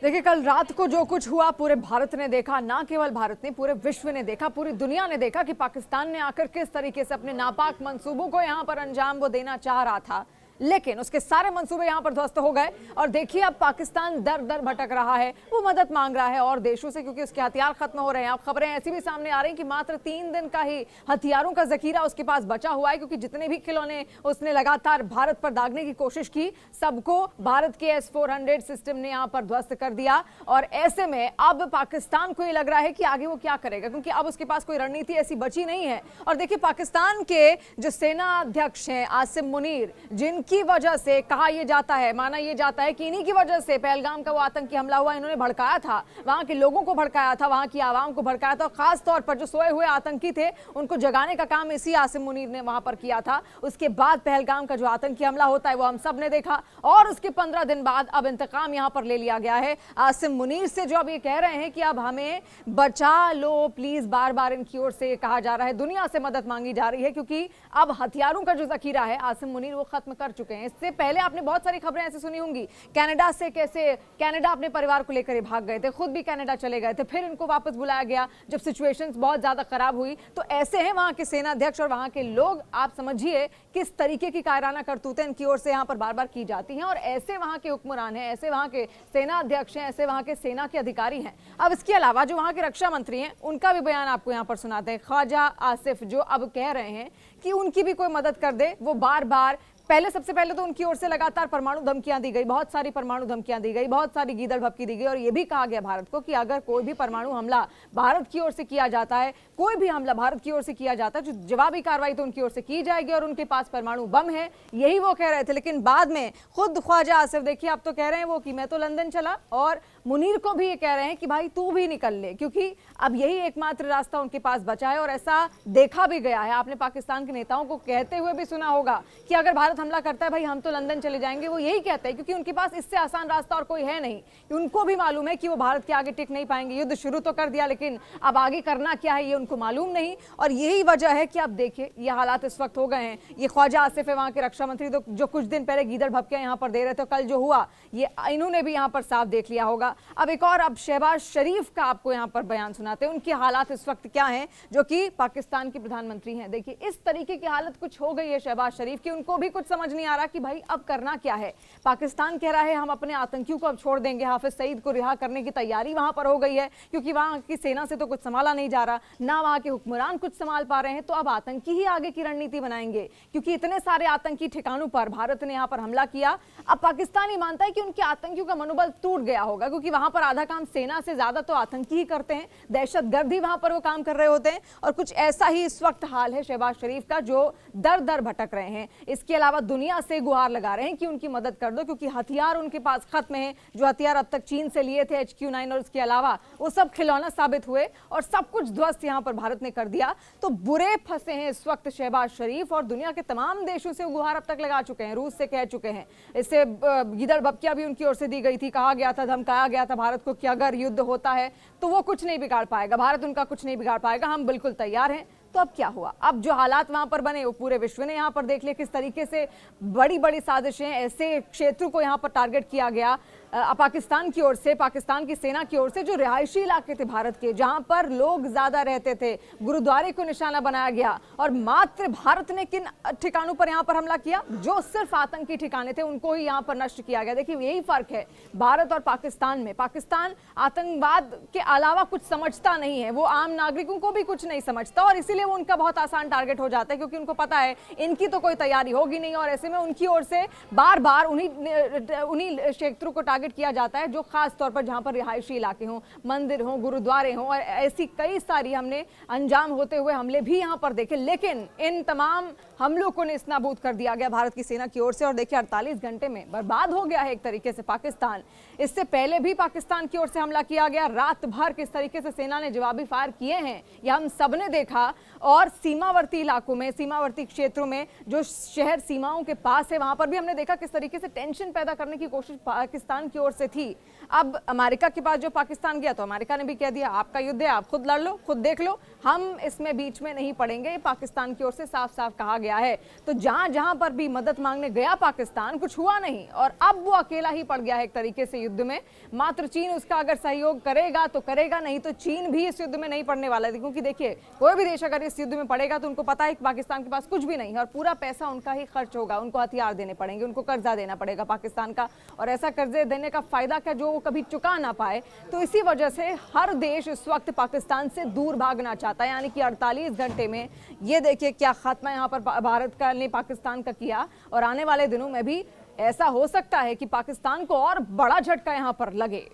देखिए, कल रात को जो कुछ हुआ पूरे भारत ने देखा, ना केवल भारत ने, पूरे विश्व ने देखा, पूरी दुनिया ने देखा कि पाकिस्तान ने आकर किस तरीके से अपने नापाक मंसूबों को यहां पर अंजाम वो देना चाह रहा था, लेकिन उसके सारे मंसूबे यहां पर ध्वस्त हो गए। और देखिए, अब पाकिस्तान दर दर भटक रहा है, वो मदद मांग रहा है और देशों से, क्योंकि उसके हथियार खत्म हो रहे हैं। अब खबरें ऐसी भी सामने आ रही हैं कि मात्र 3 दिन का ही हथियारों का जखीरा उसके पास बचा हुआ है, क्योंकि जितने भी खिलौने उसने लगातार भारत पर दागने की कोशिश की, सबको भारत के S-400 सिस्टम ने यहां पर ध्वस्त कर दिया। और ऐसे में अब पाकिस्तान को ये लग रहा है कि आगे वो क्या करेगा, क्योंकि अब उसके पास कोई रणनीति ऐसी बची नहीं है। और देखिए, पाकिस्तान के जो सेना अध्यक्ष हैं आसिम मुनीर, जिनकी वजह से कहा यह जाता है, माना यह जाता है कि इन्हीं की वजह से पहलगाम का वो आतंकी हमला हुआ, इन्होंने भड़काया था, वहां के लोगों को भड़काया था, वहां की आवाम को भड़काया था। खास तौर पर जो सोए हुए आतंकी थे उनको जगाने का काम इसी आसिम मुनीर ने वहां पर किया था। उसके बाद पहलगाम का जो आतंकी हमला होता है वो हम सब ने देखा, और उसके 15 दिन बाद अब इंतकाम यहां पर ले लिया गया है आसिम मुनीर से, जो अब ये कह रहे हैं कि अब हमें बचा लो प्लीज। बार बार इनकी ओर से कहा जा रहा है, दुनिया से मदद मांगी जा रही है, क्योंकि अब हथियारों का जो जखीरा है आसिम मुनीर वो खत्म कर चुके हैं। इससे पहले आपने बहुत सारी खबरें ऐसी सुनी होंगी, कनाडा से कैसे कनाडा अपने परिवार को लेकर भाग गए थे, खुद भी कनाडा चले गए थे, फिर इनको वापस बुलाया गया जब सिचुएशंस बहुत ज्यादा खराब हुई। तो ऐसे हैं वहां के सेना अध्यक्ष और वहां के लोग, आप समझिए किस तरीके की कायराना करतूतें इनकी ओर से यहां पर बार बार की जाती हैं। और ऐसे वहां के हुक्मरान हैं, ऐसे वहां के सेना अध्यक्ष हैं, ऐसे वहां के सेना के अधिकारी हैं। अब इसके अलावा जो वहां के रक्षा मंत्री हैं उनका भी बयान आपको यहां पर सुनाते हैं। ख्वाजा आसिफ जो अब कह रहे हैं कि उनकी भी कोई मदद कर दे। वो बार बार सबसे पहले तो उनकी ओर से लगातार परमाणु धमकियां दी गई, बहुत सारी परमाणु धमकियां दी गई, बहुत सारी गीदड़ भपकी दी गई, और यह भी कहा गया भारत को कि अगर कोई भी परमाणु हमला भारत की ओर से किया जाता है, कोई भी हमला भारत की ओर से किया जाता है, जो जवाबी कार्रवाई तो उनकी ओर से की जाएगी, और उनके पास परमाणु बम है, यही वो कह रहे थे। लेकिन बाद में खुद ख्वाजा आसिफ, देखिए अब तो कह रहे हैं वो कि मैं तो लंदन चला, और मुनीर को भी ये कह रहे हैं कि भाई तू भी निकल ले, क्योंकि अब यही एकमात्र रास्ता उनके पास बचा है। और ऐसा देखा भी गया है, आपने पाकिस्तान के नेताओं को कहते हुए भी सुना होगा कि अगर भारत हमला करता है भाई हम तो लंदन चले जाएंगे। वो यही कहते हैं क्योंकि उनके पास इससे आसान रास्ता और कोई है नहीं। उनको भी मालूम है कि वो भारत के आगे टिक नहीं पाएंगे। युद्ध शुरू तो कर दिया, लेकिन अब आगे करना क्या है ये उनको मालूम नहीं। और यही वजह है कि अब देखिए ये हालात इस वक्त हो गए हैं। ये ख्वाजा आसिफ है, वहां के रक्षा मंत्री, तो जो कुछ दिन पहले गीदड़ भपकियां यहाँ पर दे रहे थे, कल जो हुआ ये इन्होंने भी यहाँ पर साफ देख लिया होगा। अब एक और, अब शहबाज शरीफ का आपको यहाँ पर बयान सुनाते हैं, उनके हालात इस वक्त क्या हैं, जो कि पाकिस्तान के प्रधानमंत्री हैं। देखिए इस तरीके की हालत कुछ हो गई है शहबाज शरीफ की, उनको भी कुछ समझ नहीं आ रहा कि भाई अब करना क्या है। पाकिस्तान कह रहा है हम अपने आतंकियों को अब छोड़ देंगे, हाफिज सईद को रिहा करने की तैयारी वहां पर हो गई है, क्योंकि वहां की सेना से तो कुछ संभाला नहीं जा रहा, ना वहां के हुक्मरान कुछ संभाल पा रहे हैं। तो अब आतंकी ही आगे की रणनीति बनाएंगे, क्योंकि इतने सारे आतंकी ठिकानों पर भारत ने यहाँ पर हमला किया। अब पाकिस्तान ही मानता है कि उनके आतंकियों का मनोबल टूट गया होगा, क्योंकि वहां पर आधा काम सेना से ज्यादा तो आतंकी ही करते हैं, दहशतगर्द ही वहां पर वो काम कर रहे होते हैं। और कुछ ऐसा ही इस वक्त हाल है शहबाज शरीफ का, जो दर दर भटक रहे हैं। इसके अलावा दुनिया से गुहार लगा रहे हैं कि उनकी मदद कर दो, क्योंकि हथियार उनके पास खत्म है। जो हथियार अब तक चीन से लिए थे HQ-9 और उसके अलावा, वो सब खिलौना साबित हुए और सब कुछ ध्वस्त यहां पर भारत ने कर दिया। तो बुरे फंसे हैं इस वक्त शहबाज शरीफ, और दुनिया के तमाम देशों से गुहार अब तक लगा चुके हैं, रूस से कह चुके हैं। इससे गीदड़ भपकियां भी उनकी ओर से दी गई थी, कहा गया था, धमकाया गया था भारत को कि अगर युद्ध होता है तो वो कुछ नहीं बिगाड़ पाएगा, भारत उनका कुछ नहीं बिगाड़ पाएगा, हम बिल्कुल तैयार हैं। तो अब क्या हुआ, अब जो हालात वहां पर बने वो पूरे विश्व ने यहां पर देख लिया, किस तरीके से बड़ी बड़ी साजिशें, ऐसे क्षेत्रों को यहां पर टारगेट किया गया पाकिस्तान की ओर से, पाकिस्तान की सेना की ओर से, जो रिहायशी इलाके थे भारत के, जहां पर लोग ज्यादा रहते थे, गुरुद्वारे को निशाना बनाया गया। और मात्र भारत ने किन ठिकानों पर यहां पर हमला किया, जो सिर्फ आतंकी ठिकाने थे उनको ही यहां पर नष्ट किया गया। देखिए यही फर्क है भारत और पाकिस्तान में। पाकिस्तान आतंकवाद के अलावा कुछ समझता नहीं है, वो आम नागरिकों को भी कुछ नहीं समझता, और इसीलिए वो उनका बहुत आसान टारगेट हो जाता है, क्योंकि उनको पता है इनकी तो कोई तैयारी होगी नहीं। और ऐसे में उनकी ओर से बार बार उन्हीं क्षेत्रों को टारगेट किया जाता है, जो खास तौर पर जहां पर रिहायशी इलाके हों, मंदिर हों, गुरुद्वारे हों, और ऐसी कई सारी हमने अंजाम होते हुए हमले भी यहां पर देखे। लेकिन इन तमाम हमलों को नेस्तनाबूद कर दिया गया भारत की सेना की ओर से, और देखिए 48 घंटे में बर्बाद हो गया है एक तरीके से पाकिस्तान। इससे पहले भी पाकिस्तान की ओर से हमला किया गया, रात भर किस तरीके से सेना ने जवाबी फायर किए हैं यह हम सब ने देखा। और सीमावर्ती इलाकों में, सीमावर्ती क्षेत्रों में, जो शहर सीमाओं के पास है, वहां पर भी हमने देखा किस तरीके से टेंशन पैदा करने की कोशिश पाकिस्तान की ओर से थी। अब अमेरिका के पास जो पाकिस्तान गया तो अमेरिका ने भी कह दिया आपका युद्ध है, आप खुद लड़ लो, खुद देख लो, हम इसमें बीच में नहीं पड़ेंगे। पाकिस्तान की ओर से साफ साफ कहा गया है। तो जहां जहां पर भी मदद मांगने गया पाकिस्तान, कुछ हुआ नहीं और अब वो अकेला ही पड़ गया है एक तरीके से युद्ध में। मात्र चीन उसका अगर सहयोग करेगा तो करेगा, नहीं तो चीन भी इस युद्ध में नहीं पड़ने वाला है। क्योंकि देखिए, कोई भी देश अगर इस युद्ध में पड़ेगा तो उनको पता है कि पाकिस्तान के पास कुछ भी नहीं है और पूरा पैसा उनका ही खर्च होगा, उनको हथियार देने पड़ेंगे, उनको कर्जा देना पड़ेगा पाकिस्तान का। और ऐसा कर्जे देने का फायदा क्या, जो वो कभी चुका ना पाए। तो इसी वजह से हर देश इस वक्त पाकिस्तान से दूर भागना चाहता है। यानी कि 48 घंटे में ये देखिए क्या खात्मा यहाँ पर भारत का ने पाकिस्तान का किया और आने वाले दिनों में भी ऐसा हो सकता है कि पाकिस्तान को और बड़ा झटका यहाँ पर लगे।